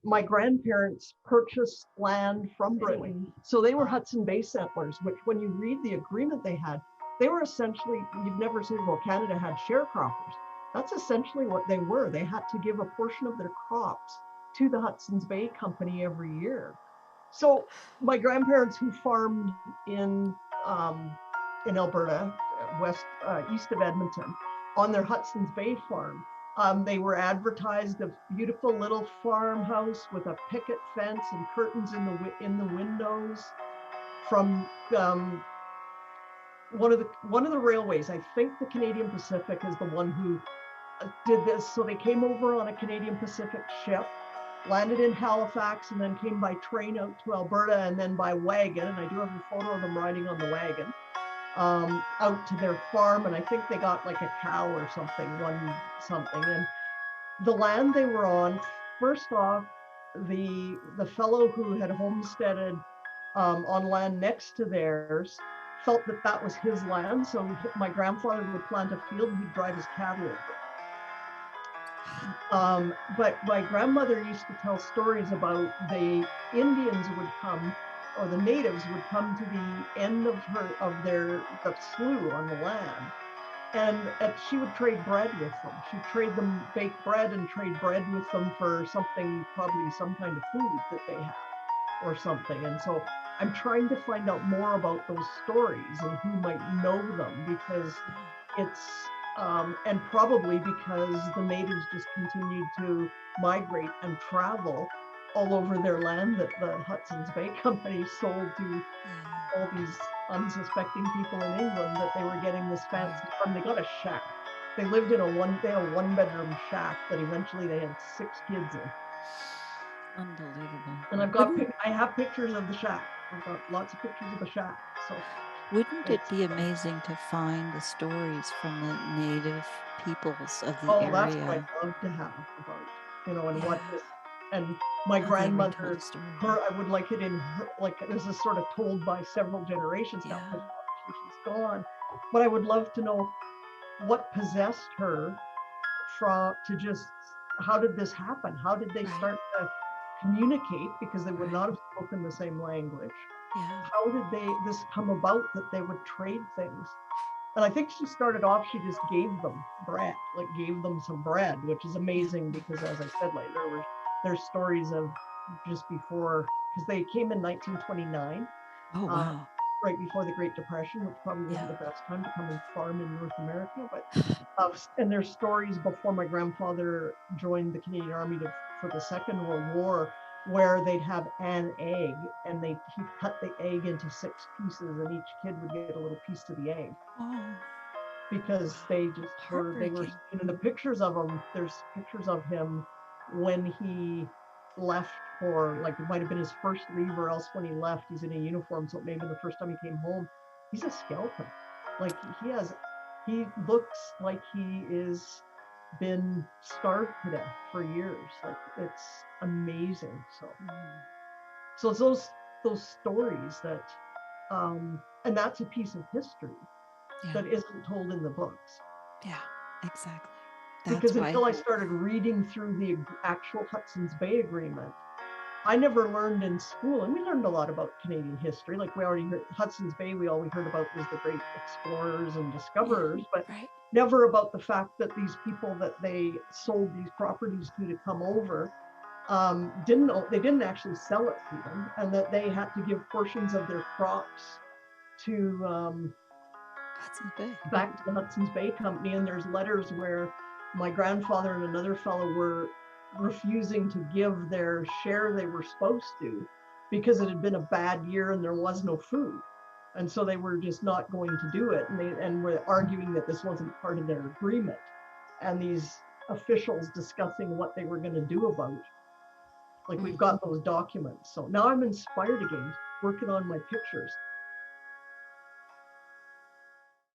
my grandparents purchased land from Britain. So they were Hudson Bay settlers, which when you read the agreement they had, they were essentially, you've never seen, well, Canada had sharecroppers. That's essentially what they were. They had to give a portion of their crops to the Hudson's Bay Company every year. So my grandparents who farmed in Alberta, east of Edmonton, on their Hudson's Bay farm, they were advertised a beautiful little farmhouse with a picket fence and curtains in the windows from one of the railways. I think the Canadian Pacific is the one who did this. So they came over on a Canadian Pacific ship, landed in Halifax, and then came by train out to Alberta, and then by wagon. And I do have a photo of them riding on the wagon out to their farm. And I think they got like a cow or something, and the land they were on, first off, the fellow who had homesteaded on land next to theirs felt that was his land. So my grandfather would plant a field and he'd drive his cattle over. But my grandmother used to tell stories about the Indians would come, or the natives would come to the end of the slough on the land. And she would trade bread with them. She'd trade them baked bread and trade bread with them for something, probably some kind of food that they had or something. And so I'm trying to find out more about those stories and who might know them, because it's, and probably because the natives just continued to migrate and travel all over their land that the Hudson's Bay Company sold to all these unsuspecting people in England, that they were getting this fancy farm. They got a shack. They lived in a one-bedroom shack that eventually they had 6 kids in. Unbelievable. And I have pictures of the shack. I've got lots of pictures of the shack. So wouldn't it be amazing to find the stories from the native peoples of the area? That's what I'd love to have about, and what this, and my grandmother, I would like it in her, like this is sort of told by several generations now, because she's gone. But I would love to know what possessed her how did this happen? How did they start to communicate? Because they would not have spoken the same language. How did this come about that they would trade things? And I think she started off, she just gave them bread, gave them some bread, which is amazing because, as I said, there's stories of just before, because they came in 1929. Oh, wow. Right before the Great Depression, which probably wasn't the best time to come and farm in North America. But and there's stories before my grandfather joined the Canadian Army for the Second World War, where they'd have an egg, and he'd cut the egg into 6 pieces, and each kid would get a little piece of the egg. Because they were, in the pictures of him, there's pictures of him when he left for, it might have been his first leave, or else when he left, he's in a uniform, so maybe the first time he came home, he's a skeleton. He looks like he is been starved to death for years. It's amazing. So it's those stories that, and that's a piece of history that isn't told in the books. Yeah, exactly. Because until I started reading through the actual Hudson's Bay Agreement, I never learned in school, and we learned a lot about Canadian history. We already heard Hudson's Bay, we always heard about was the great explorers and discoverers, but never about the fact that these people that they sold these properties to come over, they didn't actually sell it to them, and that they had to give portions of their crops to back to the Hudson's Bay Company. And there's letters where my grandfather and another fellow were refusing to give their share they were supposed to, because it had been a bad year and there was no food, and so they were just not going to do it, and were arguing that this wasn't part of their agreement, and these officials discussing what they were going to do about it. We've got those documents. So now I'm inspired again, working on my pictures.